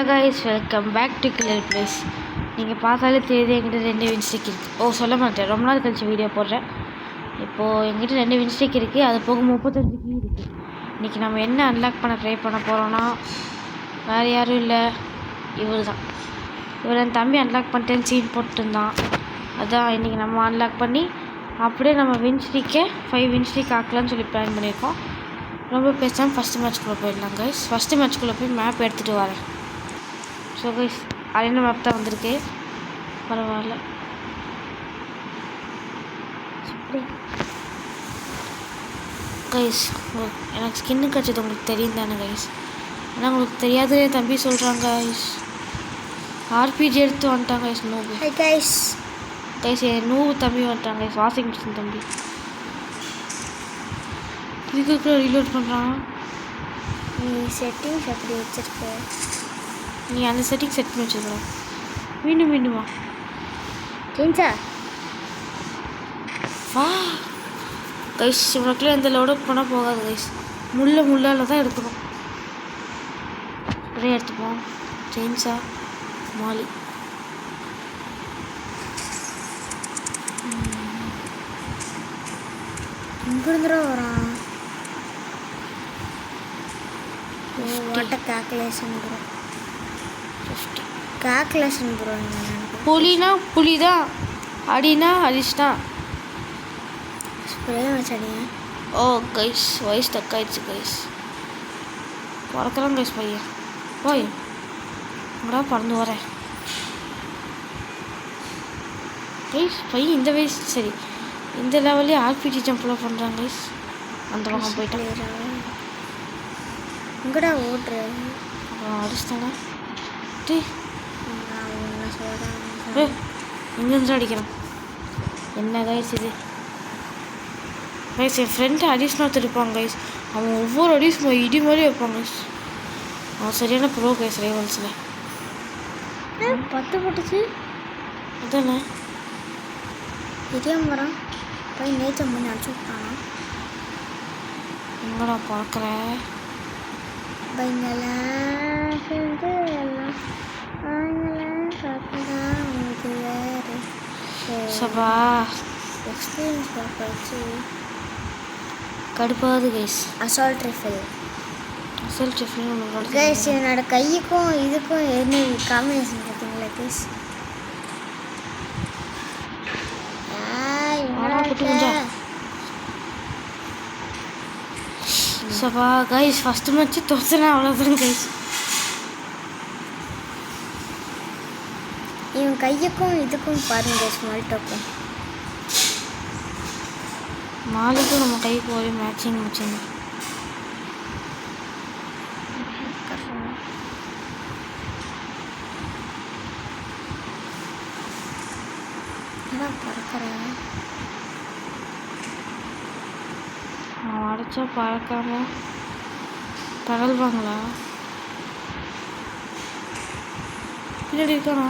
Hello guys, welcome back to killer place. நீங்கள் பார்த்தாலே தெரியுது என்கிட்ட 2 வின்ஸ்டிக் இருக்குது. சொல்ல மாட்டேன், ரொம்ப நாள் கழிச்சு வீடியோ போடுறேன். இப்போது என்கிட்ட 2 வின்ஸ்டிக் இருக்குது, அது போக 35 கீ இருக்குது. இன்றைக்கி நம்ம என்ன அன்லாக் பண்ண ட்ரை பண்ண போகிறோன்னா, வேறு யாரும் இல்லை, இவர் தான். இவர் என் தம்பி அன்லாக் பண்ணிட்டேன்னு சீன் போட்டுருந்தான். அதான் இன்றைக்கி நம்ம அன்லாக் பண்ணி அப்படியே நம்ம வின்ஸ்டிக்கை 5 வின்ஸ்டிக் ஆக்கலான்னு சொல்லி பிளான் பண்ணியிருக்கோம். ரொம்ப பேசாமல் ஃபஸ்ட்டு மேட்ச்குள்ளே போயிடலாம் கைஸ். ஃபஸ்ட்டு மேட்ச்குள்ளே போய் மேப் எடுத்துகிட்டு வரேன். ஸோ கைஸ், அரேனா மேப் தான் வந்திருக்கு, பரவாயில்ல. கைஸ், எனக்கு ஸ்கின்னு கிடச்சது உங்களுக்கு தெரியும் தானே கைஸ்? ஆனால் உங்களுக்கு தெரியாது தம்பி சொல்கிறாங்க கைஸ். ஆர்பிஜி எடுத்து வந்துட்டாங்க கைஸ். நூபு கைஸ் கைஸ் என் நூபு தம்பி வந்துட்டாங்க கைஸ். வாஷிங் மிஷின் தம்பி இதுக்கு ரீலோட் பண்ணுறான். நீ செட்டிங்ஸ் அப்படி வச்சிருக்க, நீ அந்த செட்டிங் செட் பண்ணி வச்சுருக்கலாம். மீண்டுமா கிஞ்சா வா கைஸ். இவனுக்குள்ளே எந்த லோடப் பண்ணால் போகாது கைஸ். முள்ளால் தான் எடுக்கணும். ஸ்ப்ரே எடுத்துப்போம். செயின்ஸா மாலி இங்கிருந்துடா வரான். What a calculation bro, 50. Calculation bro. புலினா புலி தான், அடினா அடிச்சு தான். ஸ்ப்ரே வச்சடியா? ஓ கைஸ், வயசு தக்காயிடுச்சு கைஸ். பறக்கலாம் கைஸ் பையன். போய் இங்கடா பறந்து வரேன் கைஸ். பையன் இந்த வயசு சரி, இந்த லெவல்லே ஆர்பிஜி ஜம்ப்லாம் பண்ணுறாங்க கைஸ். அந்த பக்கம் போயிட்டேன். இங்கடா ஓட்டுற அடிச்சுட்டாங்க. டே நான் ஒன்று சொல்கிறேன், இங்கேருந்து அடிக்கிறான். என்ன கைஸ் இது கைஸ்? என் ஃப்ரெண்டு அடிஷனாக திருப்பாங்க கைஸ். அவன் ஒவ்வொரு அடிஷனும் இடி மாதிரி வைப்பாங்க கைஸ். அவன் சரியான ப்ரோ கைஸ். ரைவல்ஸில் 10 போட்டுச்சு. அதானே இதே மரம் போய் நேச்சம் பண்ணி அடிச்சு விட்டானா? எங்கடா பார்க்குற? பைங்களாம் சேர்ந்து எல்லாம் அவங்களாம் பார்க்கலாம். உங்களுக்கு வேறு சபா எக்ஸ்பீரியன்ஸ் பார்க்க கடுப்பாது கைஸ். அசால்ட் ரைஃபிள் அசல் டிஃபின் கைஸ். என்னோட கையுக்கும் இதுக்கும் என்ன காம்பினேஷன் பார்த்தீங்களா கைஸ்? சபா கைஸ், ஃபஸ்ட்டு மேட்ச்சு தோசைனா அவ்வளோதான் கைஸ். இவன் கையுக்கும் இதுக்கும் பாருங்க ஸ்மால்டோக்கும் மாலுக்கும் நம்ம கைக்கு ஒரே மேட்சிங் வச்சுங்க. பறக்கிறேன். அவன் அடித்தா பறக்காம தகல்வாங்களா? பின்னாடி இருக்கானா?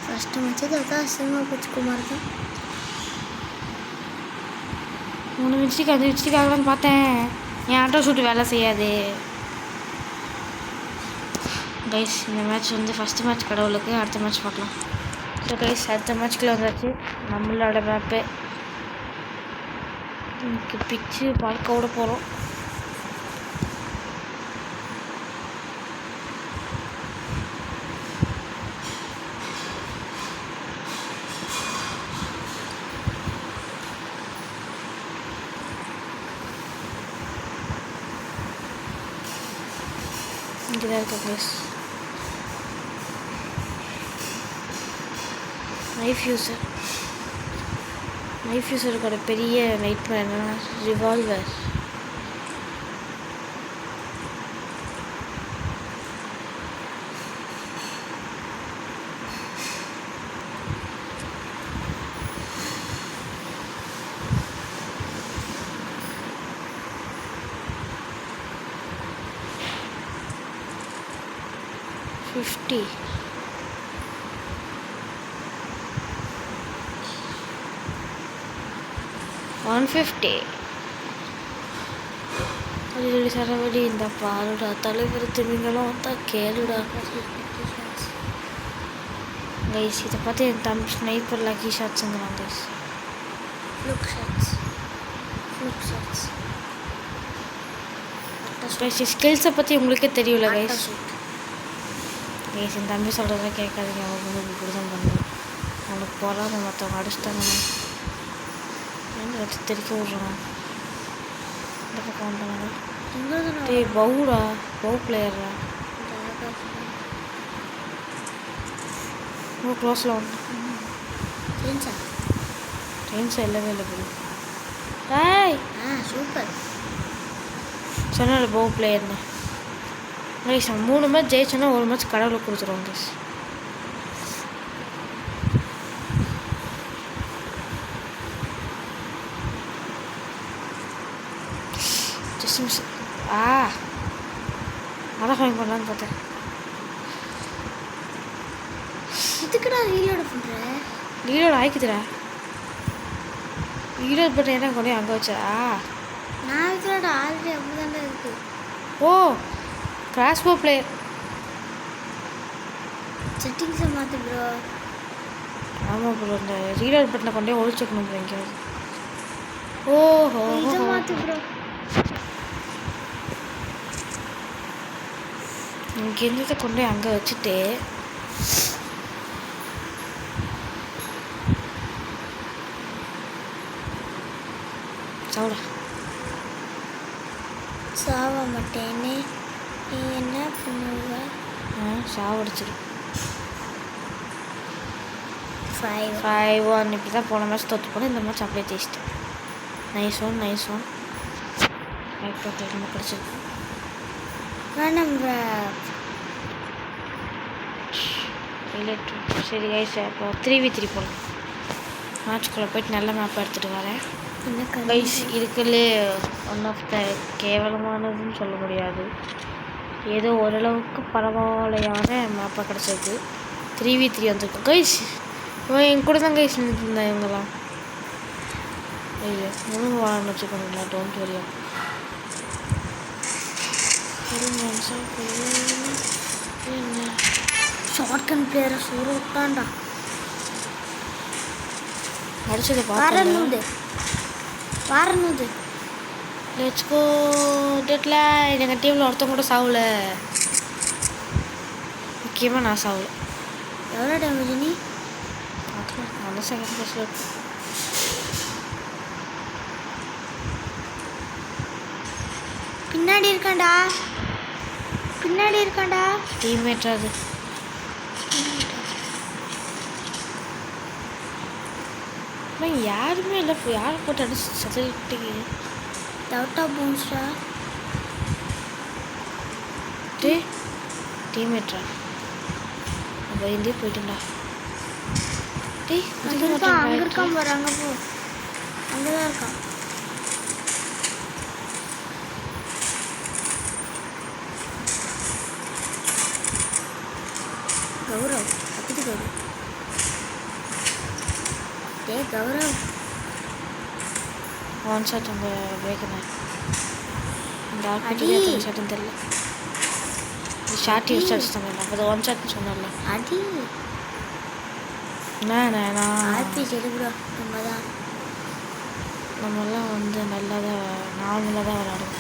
ஃபஸ்ட்டு மேட்ச்சு தோக்கா சினிமா பூச்சிக்குமார் தான். 3 மிஸ்டேக் 5 மிஸ்டேக் ஆகலான்னு பார்த்தேன். என் ஆட்டோ ஷூட் வேலை செய்யாது கைஸ். இந்த மேட்ச் வந்து ஃபஸ்ட்டு மேட்ச் கடவுளுக்கு. அடுத்த மேட்ச் பார்க்கலாம். ஸோ கைஸ், அடுத்த மேட்ச்குள்ளே வந்தாச்சு. நம்மளோட மேப்பு இன்னைக்கு பிச்சு பார்க்க விட போகிறோம். இங்கே தான் இருக்கு கைஸ். நைஃப் யூஸருக்கோட பெரிய நைட்மேர் என்னன்னா ரிவால்வர். $50. 150. சரவடி இந்த பாருடா தலைவர் திமிங்களும் வந்தா கேளுடா கைஸ். இதை பார்த்து என் தம்பி ஸ்னைப்பர் லக்கி ஷாட்ஸுங்கிறான் கைஸ். ஸ்கில்ஸை பற்றி உங்களுக்கே தெரியல கைஸ். கைஸ் என் தம்பி சொல்கிறத கேட்காதீங்க. அவங்க வந்து இப்படி தான் பண்ணுவேன். அவனுக்கு போகாம மற்றவங்க அடிச்சிட்டாங்கண்ணா வச்சு தெரிக்க விட்றான். இந்த பக்கம் வந்தாங்க. டேய் பவுடா பவு பிளேயர்ரா. ரொம்ப க்ளோஸில் வந்து ட்ரெயின்ஸா இல்லவே இல்லை போது. ஹாய் சூப்பர் சொன்னால பவு பிளேயர்னு கைஸ். 3 மேட்ச் ஜெயிச்சோன்னா 1 மேட்ச் கடவுளுக்கு கொடுத்துருவோம் கைஸ். அதான் ஃபைன் பண்ணலான்னு பார்த்தேன். இதுக்குடா ரீலோட் பண்ணுற? ரீலோட் ஆயிக்குதுடா. ரீலோட் பண்ண என்ன கொண்டு அங்கே வச்சா நான் இதோட ஆல்ரெடி அப்படி தானே இருக்கு. ஓ கிராஸ்போ பிளேயர் செட்டிங்ஸை மாற்று ப்ரோ. ஆமாம் ப்ரோ இந்த ரீலோட் பட்டனை கொண்டே ஒழிச்சுக்கணும் ப்ரோ எங்கேயாவது. ஓஹோ இதை மாற்று ப்ரோ. இங்கே இருந்ததை கொண்டு அங்கே வச்சுட்டு சாப்பிட சாவ மாட்டேன்னு நீ என்ன பண்ணுவ? சாவடிச்சிடும். 5-1 இப்படி தான் போன மேட்ச் தோற்று போனேன். இந்த மேட்ச் அப்படியே ஜெயிச்சிட்டேன். நைஸ் ஒன் நம்ம கிடச்சிருக்கு. சரி கைஸ் இப்போ 3v3 போகலாம். மேட்ச்குள்ளே போயிட்டு நல்ல மேப் எடுத்துகிட்டு வரேன் கைஸ். இருக்குல்லே ஒன் ஆஃப் த கேவலமானதுன்னு சொல்ல முடியாது, ஏதோ ஓரளவுக்கு பரவாயில்லையான மேப்பாக கிடச்சிருக்கு. 3v3 வந்திருக்கும் கைஸ். இவன் என் கூட தான் கைஸ் நின்றுருந்தேன். இவங்கெல்லாம் ஐயோ முழு வாழன்னு வச்சுக்கோங்களா. டோன்ட் வரியா என்ன ஷார்ட் கன் பிளேயரை சூற விட்டான்டா. அடிச்சதை வாரணுது லெட்ஸ் கோ டெட்ல. எங்கள் டீமில் ஒருத்தவங்க கூட சாவல. முக்கியமாக நான் சாவல. எவ்வளோ டேமேஜ் நீ பார்க்கலாம். நான் செகண்ட் பிளேஸில் இருக்கேன். பின்னாடி இருக்காண்டா. டீம்மேட் அது. யாருமே இல்லை. யாரை போட்டு அடிச்சு சதறிட்டு அவுட் ஆஃப் பவுன்ஸ்டா. டீம்மேட்ரா நம்ம இந்தியா போயிட்டுண்டா. அங்கே இருக்கான் பாரு. அங்கே போ. அங்கே தான் இருக்கான். கௌரவ் அப்படி கௌரவ் ஒன் ஷாட் அங்கே பிரேக் தான். இந்த ஆர்பிடி ஷாட்னு தெரியல. ஷார்ட் யூஸ் அடிச்சுட்டாங்க. அப்போ ஒன் ஷாட்னு சொன்னார்ல அடி. நான் ஆர்பி எடுக்கிறோம். நம்மெல்லாம் வந்து நல்லா தான் நார்மலாக தான் விளாடுவோம்.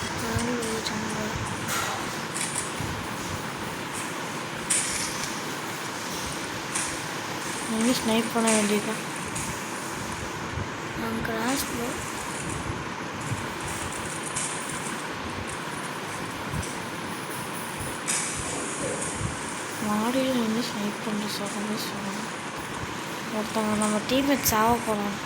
நீங்கள் ஸ்னைப் பண்ண வேண்டியதுதான். கிராஸ் போ. மாடியில் நின்று ஸ்னைப் பண்ணுற சொல்லணும். ஒருத்தவங்க நம்ம டீம்மேட் சாவ போகிறோம்.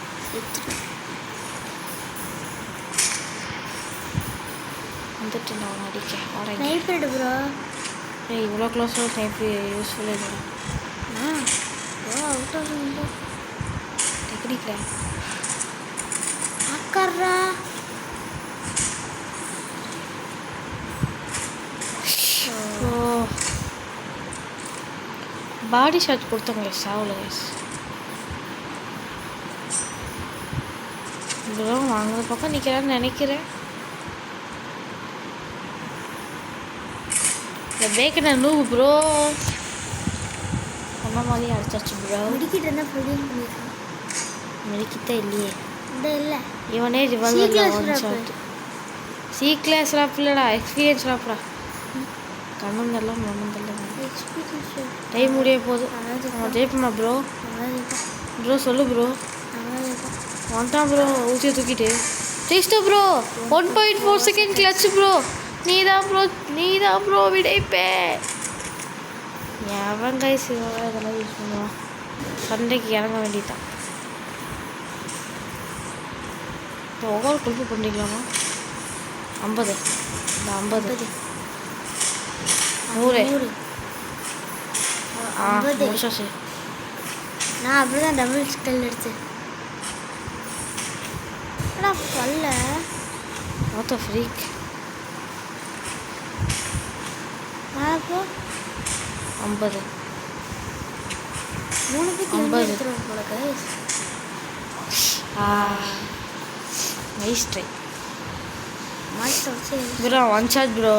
வந்துட்டு நான் அடிக்கேன். Sniper bro. இவ்வளோ க்ளோஸாக ஸ்னைப் யூஸ்ஃபுல் இல்லை. அவுட் ஆஃப் டெக்னிக்கில் அக்கறா. பாடி ஷாட் கொடுத்தாங்க சாவில் கைஸ். இதெல்லாம் வாங்குற பக்கம் நிற்கிறான்னு நினைக்கிறேன். இந்த பேக்கனை நூவு ப்ரோ சொன்ன மாதிரி அடிச்சாச்சு ப்ரோ. முடிக்கிட்டு இருந்தால் ப்ரொடியூஸ் பண்ணியிருக்கான். மெடிக்கிட்டே இல்லையே. இந்த இல்லை இவனே ரிவால்வரில் one shot. C class rap இல்லைடா, எக்ஸ்பீரியன்ஸ் ராப்டா. கண்ணும் தெரியல மண்ணும் தெரியல. எக்ஸ்பீரியன்ஸ் டைம் முடிய போகுது. நம்ம ஜெயிப்போமா ப்ரோ? ப்ரோ சொல்லு ப்ரோ. வந்துட்டான் ப்ரோ ஊசியை தூக்கிட்டு. ஜெயிச்சிட்டா ப்ரோ. 1.4 second clutch bro. நீதான் ப்ரோ விடைப்பே. எவன் கைஸ் இதெல்லாம் யூஸ் பண்ணுவான்? சண்டைக்கு இறங்க வேண்டியதான். இப்போ ஒவ்வொரு குழுப்பு பண்ணிக்கலாமா? 50 இந்த 50 100 முடிச்சாச்சு. நான் அப்படி தான் டபுள் ஸ்கெல் எடுத்தேன். ஆனால் பல்ல வாட் தி ஃப்ரீக். அப்போ 50 3 பேருக்கு 50 எடுத்துருவோம் போல கைஸ். நைஸ் ட்ரை மாஸ்டர் வச்சு ப்ரோ. One shot bro.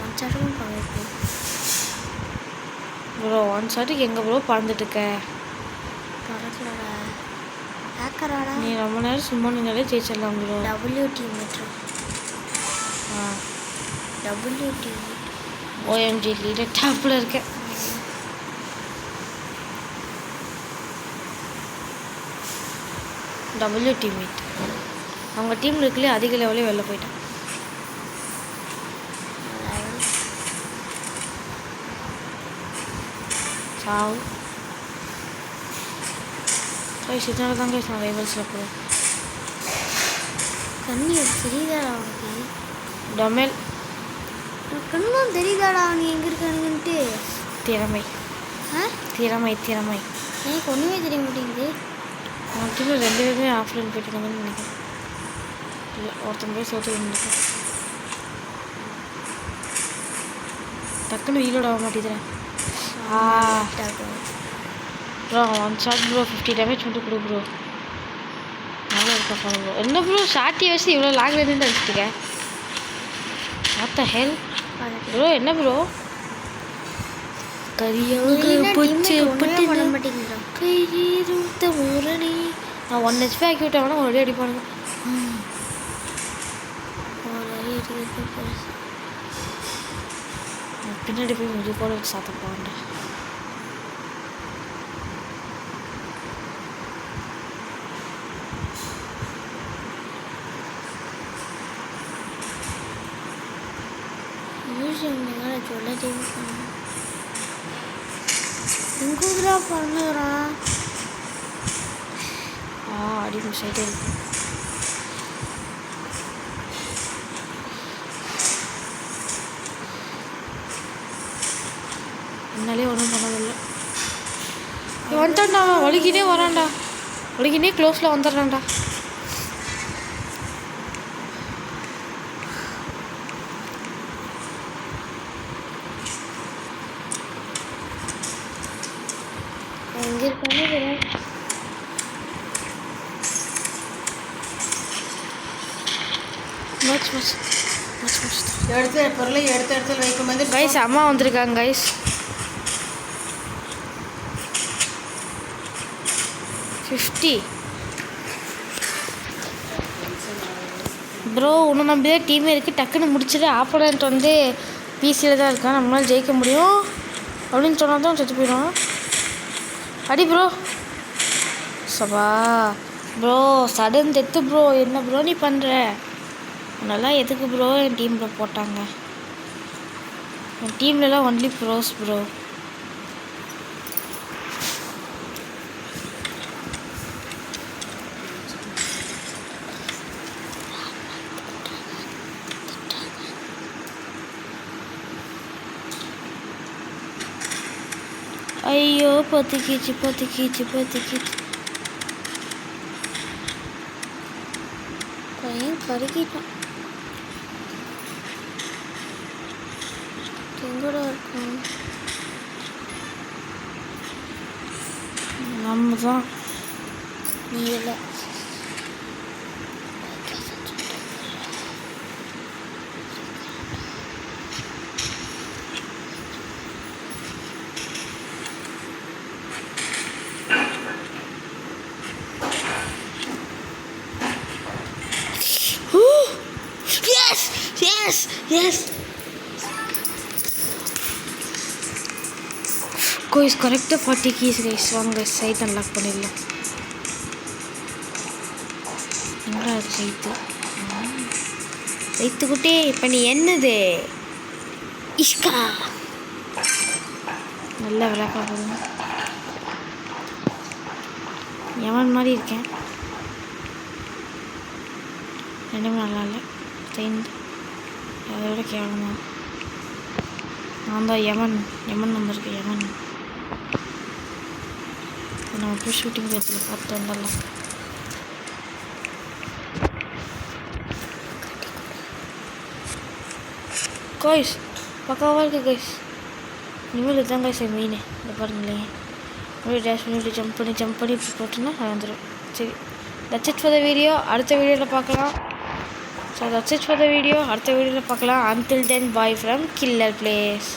மச்சாட்டும் பண்ணியிருக்கேன் ப்ரோ. ஒன் ஷாட்டுக்கு எங்கே ப்ரோ பறந்துட்டு இருக்க? பரவாயில்லடா ஹேக்கராடா. நீ ரொம்ப நேரம் சும்மா நின்னாலே ஜெயிச்சிடலாம் ப்ரோ. WT மீட்ரு WT OMG லீடர் டாப்பில் இருக்கேன். WT மீட் அவங்க டீமில் இருக்கலே அதிக லெவலே வெளில போயிட்டான். சாவு கைஸ். இதனால தான் கைஸ் நான் ரைவல்ஸில் போகிறேன். தண்ணி தெரியுதாடா அவனுக்கு? டொமேல் கண்ணும் தெரியுதாடா நீ எங்கே இருக்கானுங்கன்ட்டு? திறமை ஆ திறமை திறமை. எனக்கு ஒன்றுமே தெரிய மாட்டேங்குது. அவன் டீமில் 2 பேருமே ஆஃப்லைன் போயிட்டாங்கன்னு நினைக்கிறேன். இல்லை ஒருத்தன் போய் சோத்து நினைக்கிறேன். டக்குன்னு வீலோட ஆக மாட்டேங்கிறேன். Bro one shot bro. 50 damage மட்டும் கொடு ப்ரோ. நல்லா இருக்கா ப்ரோ. என்ன ப்ரோ ஷார்ட்டியை வச்சு இவ்வளோ லாங்கில் இருந்து அடிச்சிருக்கேன். What the hell bro? என்ன ப்ரோ கரியாக பூச்சி பட்டு பண்ண மாட்டேங்கிறா. கையிருந்த முரணி. நான் 1 HP ஆக்கி விட்டேன். ஒரு அடி அடிப்பானுங்க. பின்னாடி போய் முடி போட வச்சு சாத்த போவேன்டா. மியூசியம் சொல்ல தேவை எங்கூதுரா பண்ணுறான். அடி மிஸ்ஸாயிட்டே இருக்கு. என்னாலே ஒன்றும் பண்ணதில்லை. வந்துட்டான்டா. ஒழுகினே வரான்டா. ஒழுகினே க்ளோஸில் வந்துடுறான்டா. எங்கே இருக்கானே எடுத்த பொருளை எடுத்த இடத்துல வைக்கும்போது கைஸ் அம்மா வந்திருக்காங்க கைஸ். 50 ப்ரோ. உன்னை நம்பிதான் டீமே இருக்குது. டக்குன்னு முடிச்சுட்டு ஆப்போனண்ட் வந்து பிசியில் தான் இருக்கான். நம்மளால் ஜெயிக்க முடியும் அப்படின்னு சொன்னால் தான் செத்து போயிடும். அடி ப்ரோ. சபா ப்ரோ சடன் டெத்து ப்ரோ. என்ன ப்ரோ நீ பண்ணுற? உன்னெல்லாம் எதுக்கு ப்ரோ என் டீமில் போட்டாங்க? என் டீம்லலாம் ஒன்லி ப்ரோஸ் ப்ரோ. ஐயோ பத்திக்கிச்சு பத்திக்கிச்சு பத்திக்கிச்சு. பையன் கருக்கிட்டான். எங்கூட இருக்கும் நம்ம தான். நீ இல்லை. எஸ் கோய்ஸ் கரெக்டாக 40 keys கைஸ். வாங்க கைஸ் சைட் அன்லாக் பண்ணிடலாம். எங்கடா அது சைத்து? சைத்துக்குட்டே இப்போ நீ என்னது இஷ்கா நல்லா விளக்கா போதுங்க. எவன் மாதிரி இருக்கேன், ரெண்டுமே நல்லா இல்லை. அதை விட கேவலமா நான் தான் யமன் வந்திருக்கு. யமன் நம்ம போய் ஷூட்டிங் பேஸில் பார்த்து வந்துடலாம். காய்ஸ் பக்காவாக இருக்குது கைஸ். இனிமேல் இதுதான் கைஸ் மெயின். இந்த பாருங்களேன், அப்படியே டேஷ் பண்ணிட்டு ஜம்ப் பண்ணி இப்படி போட்டோன்னா அது வந்துடும். சரி, that's it for the video. அடுத்த வீடியோவில் பார்க்கலாம். So that's it for the video. அடுத்த வீடியோவில் பார்க்கலாம். Until then, bye from Killer Place.